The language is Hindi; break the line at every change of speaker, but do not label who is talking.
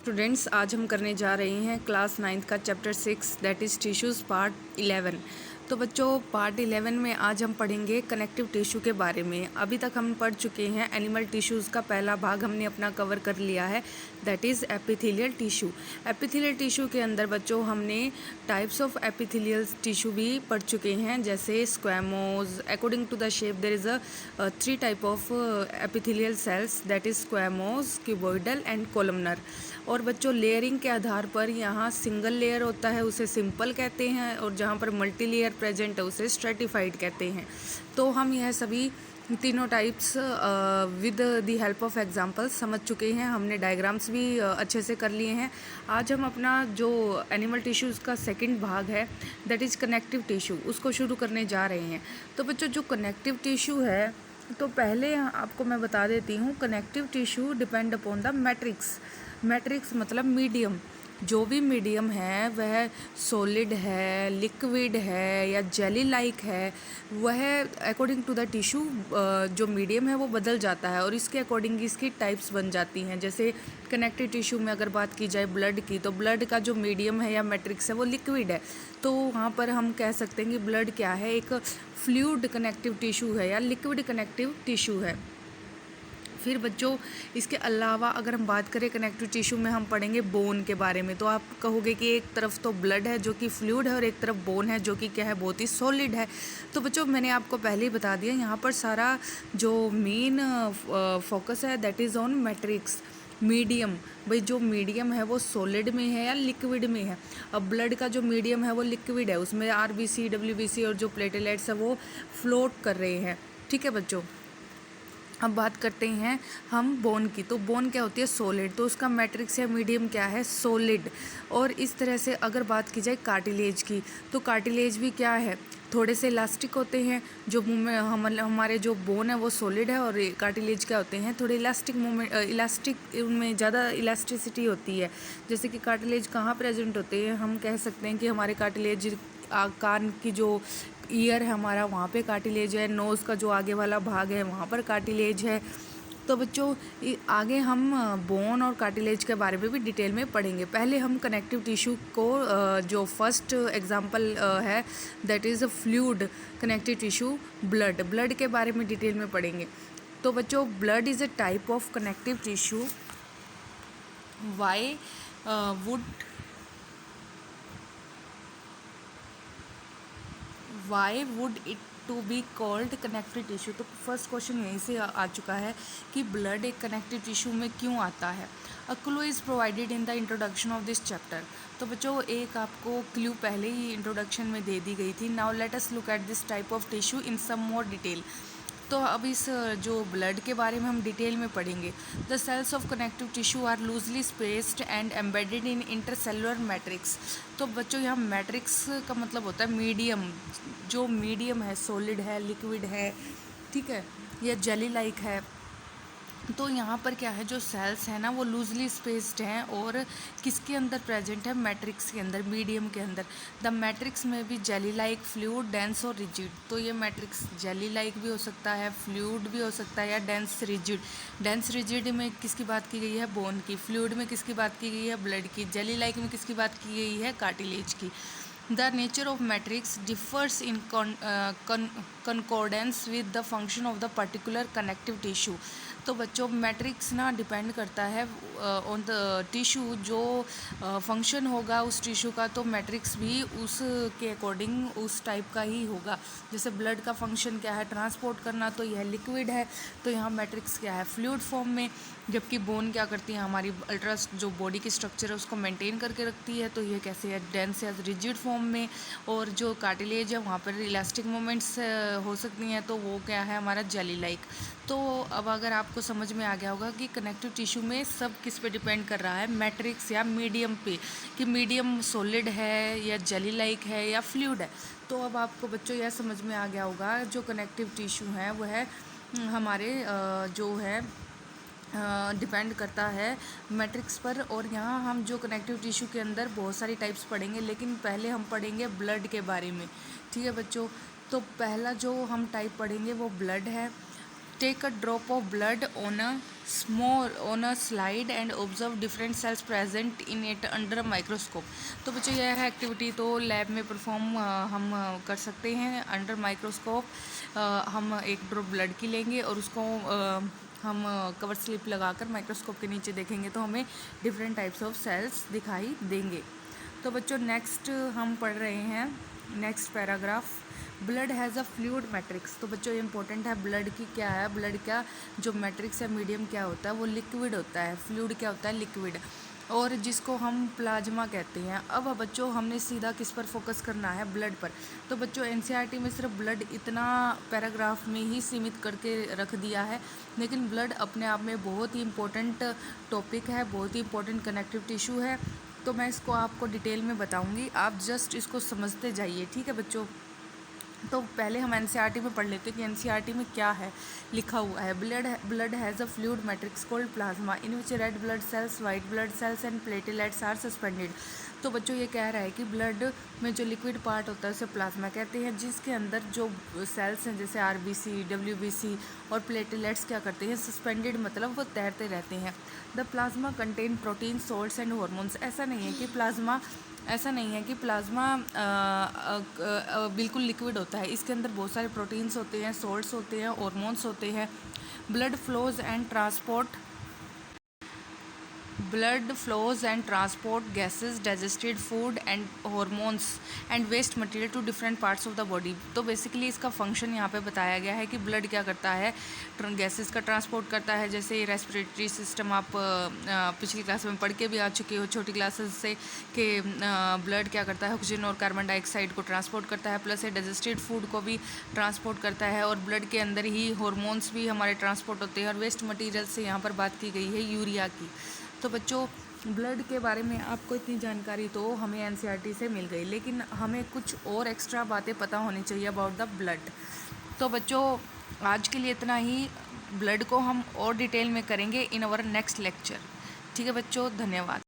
स्टूडेंट्स, आज हम करने जा रहे हैं क्लास 9th का chapter 6 that is tissues part 11। तो बच्चों, पार्ट 11 में आज हम पढ़ेंगे कनेक्टिव टिश्यू के बारे में। अभी तक हम पढ़ चुके हैं एनिमल टिश्यूज़ का पहला भाग हमने अपना कवर कर लिया है, that is epithelial tissue. Epithelial tissue के अंदर बच्चों हमने टाइप्स ऑफ एपिथेलियल टिश्यू भी पढ़ चुके हैं, जैसे squamous. According to the shape there is a 3 type of epithelial cells, that is squamous, cuboidal and columnar. और बच्चों, लेयरिंग के आधार पर यहाँ सिंगल लेयर होता है, उसे सिंपल कहते हैं, और जहाँ पर मल्टी लेयर प्रेजेंट है उसे स्ट्रेटिफाइड कहते हैं। तो हम यह सभी तीनों types with the help of examples समझ चुके हैं। हमने डायग्राम्स भी अच्छे से कर लिए हैं। आज हम अपना जो एनिमल टिश्यूज़ का सेकंड भाग है, दैट इज़ कनेक्टिव टिश्यू, उसको शुरू करने जा रहे हैं। तो बच्चों, जो कनेक्टिव टिश्यू है, तो पहले आपको मैं बता देती हूँ, connective tissue depend upon the matrix. Matrix मतलब मीडियम। जो भी मीडियम है वह सॉलिड है, लिक्विड है या जेली लाइक है, वह अकॉर्डिंग टू द टिश्यू जो मीडियम है वो बदल जाता है और इसके अकॉर्डिंग इसकी टाइप्स बन जाती हैं। जैसे कनेक्टिव टिश्यू में अगर बात की जाए ब्लड की, तो ब्लड का जो मीडियम है या मैट्रिक्स है वो लिक्विड है। तो वहाँ पर हम कह सकते हैं कि ब्लड क्या है, एक फ्लूइड कनेक्टिव टिश्यू है या लिक्विड कनेक्टिव टिश्यू है। फिर बच्चों, इसके अलावा अगर हम बात करें कनेक्टिव टिश्यू में, हम पढ़ेंगे बोन के बारे में। तो आप कहोगे कि एक तरफ तो ब्लड है जो कि फ्लूइड है और एक तरफ बोन है जो कि क्या है, बहुत ही सॉलिड है। तो बच्चों, मैंने आपको पहले ही बता दिया, यहाँ पर सारा जो मेन फोकस है that is on matrix, medium. भाई, जो मीडियम है वो सॉलिड में है या लिक्विड में है। अब ब्लड का जो मीडियम है वो लिक्विड है, उसमें आरबीसी, डब्ल्यूबीसी और जो प्लेटलेट्स है वो फ्लोट कर रहे हैं। ठीक है बच्चों, अब बात करते हैं हम बोन की। तो बोन क्या होती है, सॉलिड, तो उसका मैट्रिक्स या मीडियम क्या है, सॉलिड। और इस तरह से अगर बात की जाए कार्टिलेज की, तो कार्टिलेज भी क्या है, थोड़े से इलास्टिक होते हैं। जो मुंह में हमारे जो बोन है वो सॉलिड है, और कार्टिलेज क्या होते हैं, थोड़े इलास्टिक मूवमेंट, इलास्टिक, उनमें ज़्यादा इलास्टिसिटी होती है। जैसे कि कार्टिलेज कहाँ प्रेजेंट होते हैं, हम कह सकते हैं कि हमारे कार्टिलेज कान की जो ईयर है हमारा, वहाँ पे कार्टिलेज है। नोज़ का जो आगे वाला भाग है वहाँ पर कार्टिलेज है। तो बच्चों, आगे हम बोन और कार्टिलेज के बारे में भी डिटेल में पढ़ेंगे। पहले हम कनेक्टिव टिश्यू को जो फर्स्ट एग्जांपल है that is a fluid connective tissue, blood के बारे में डिटेल में पढ़ेंगे। तो बच्चों, blood is a type of connective tissue. Why would why would it to be called connective tissue. तो फर्स्ट क्वेश्चन यहीं से आ चुका है कि ब्लड एक कनेक्टिव टिश्यू में क्यों आता है। A clue is provided in the introduction of this chapter. तो बच्चों, एक आपको क्लू पहले ही इंट्रोडक्शन में दे दी गई थी। Now let us look at this type of tissue in some more detail. तो अब इस जो ब्लड के बारे में हम डिटेल में पढ़ेंगे। The cells of connective tissue are loosely spaced and embedded in intercellular matrix. तो बच्चों, यहाँ मैट्रिक्स का मतलब होता है मीडियम। जो मीडियम है, सॉलिड है, लिक्विड है, ठीक है, या जेली लाइक है। तो यहाँ पर क्या है, जो सेल्स हैं ना वो लूजली स्पेस्ड हैं और किसके अंदर प्रेजेंट है, मैट्रिक्स के अंदर, मीडियम के अंदर। द मैट्रिक्स में भी जेली लाइक, फ्लूइड, डेंस और रिजिड। तो ये मैट्रिक्स जेली लाइक भी हो सकता है, फ्लूइड भी हो सकता है, या डेंस रिजिड। डेंस रिजिड में किसकी बात की गई है, बोन की। फ्लूइड में किसकी बात की गई है, ब्लड की। जेली लाइक में किसकी बात की गई है, कार्टिलेज की। The nature of matrix differs in concordance with the function of the particular connective tissue. तो बच्चों, मैट्रिक्स ना डिपेंड करता है ऑन द टिश्यू, जो फंक्शन होगा उस टिश्यू का, तो मैट्रिक्स भी उसके अकॉर्डिंग उस टाइप का ही होगा। जैसे ब्लड का फंक्शन क्या है, ट्रांसपोर्ट करना, तो यह लिक्विड है, तो यहाँ मैट्रिक्स क्या है, फ्लूइड फॉर्म में। जबकि बोन क्या करती है, हमारी अल्ट्रा जो बॉडी की स्ट्रक्चर है उसको मेंटेन करके रखती है, तो ये कैसे है, डेंस या रिजिड फॉर्म में। और जो कार्टिलेज है वहाँ पर इलास्टिक मूवमेंट्स हो सकती हैं, तो वो क्या है, हमारा जेली लाइक। तो अब अगर आपको समझ में आ गया होगा कि कनेक्टिव टिश्यू में सब किस पे डिपेंड कर रहा है, मैट्रिक्स या मीडियम पे, कि मीडियम सॉलिड है या जेली लाइक है या फ्लूइड है। तो अब आपको बच्चों यह समझ में आ गया होगा, जो कनेक्टिव टिश्यू है वह है हमारे जो है डिपेंड करता है मैट्रिक्स पर। और यहाँ हम जो कनेक्टिव टिश्यू के अंदर बहुत सारी टाइप्स पढ़ेंगे, लेकिन पहले हम पढ़ेंगे ब्लड के बारे में। ठीक है बच्चों, तो पहला जो हम टाइप पढ़ेंगे वो ब्लड है। Take a drop of blood on a slide and observe different cells present in it under microscope. तो बच्चों यह है एक्टिविटी तो लैब में परफॉर्म हम कर सकते हैं अंडर माइक्रोस्कोप। हम एक ड्रॉप ब्लड की लेंगे और उसको हम कवर स्लिप लगाकर माइक्रोस्कोप के नीचे देखेंगे तो हमें डिफरेंट टाइप्स ऑफ सेल्स दिखाई देंगे। तो बच्चों नेक्स्ट हम पढ़ रहे हैं next paragraph, blood has a fluid matrix. तो बच्चों ये इंपॉर्टेंट है, ब्लड की क्या है, ब्लड का जो मैट्रिक्स है मीडियम क्या होता है, वो लिक्विड होता है। फ्लूइड क्या होता है, लिक्विड, और जिसको हम प्लाज्मा कहते हैं। अब बच्चों हमने सीधा किस पर फोकस करना है, ब्लड पर। तो बच्चों एनसीईआरटी में सिर्फ ब्लड इतना पैराग्राफ में ही सीमित करके रख दिया है, लेकिन ब्लड अपने आप में बहुत ही इम्पोर्टेंट टॉपिक है, बहुत ही इम्पोर्टेंट कनेक्टिव टिश्यू है। तो मैं इसको आपको डिटेल में बताऊंगी, आप जस्ट इसको समझते जाइए, ठीक है बच्चों। तो पहले हम एनसीईआरटी में पढ़ लेते हैं कि एनसीईआरटी में क्या है लिखा हुआ है। Blood has a fluid matrix called plasma in which red blood cells, white blood cells and platelets are suspended. तो बच्चों ये कह रहा है कि ब्लड में जो लिक्विड पार्ट होता है उसे प्लाज्मा कहते हैं, जिसके अंदर जो सेल्स हैं जैसे आरबीसी, डब्ल्यूबीसी और प्लेटलेट्स क्या करते हैं, सस्पेंडेड मतलब वो तैरते रहते हैं। The plasma contain protein, salts and hormones. ऐसा नहीं है कि प्लाज्मा बिल्कुल लिक्विड होता है, इसके अंदर बहुत सारे प्रोटीन्स होते हैं, सॉल्ट्स होते हैं, हॉर्मोन्स होते हैं। Blood flows and transport gases, digested food and hormones and waste material to different parts of the body. तो बेसिकली इसका फंक्शन यहाँ पे बताया गया है कि ब्लड क्या करता है, गैसेस का ट्रांसपोर्ट करता है। जैसे रेस्पिरेटरी सिस्टम आप पिछली क्लास में पढ़ के भी आ चुके हो छोटी क्लासेस से, कि ब्लड क्या करता है, ऑक्सीजन और कार्बन डाइऑक्साइड को ट्रांसपोर्ट करता है, प्लस ये डाइजेस्टेड फूड को भी ट्रांसपोर्ट करता है, और ब्लड के अंदर ही हॉर्मोन्स भी हमारे ट्रांसपोर्ट होते हैं। और वेस्ट मटीरियल से यहाँ पर बात की गई है यूरिया की। तो बच्चों ब्लड के बारे में आपको इतनी जानकारी तो हमें एनसीईआरटी से मिल गई, लेकिन हमें कुछ और एक्स्ट्रा बातें पता होनी चाहिए अबाउट द ब्लड। तो बच्चों आज के लिए इतना ही, ब्लड को हम और डिटेल में करेंगे इन आवर नेक्स्ट लेक्चर। ठीक है बच्चों, धन्यवाद।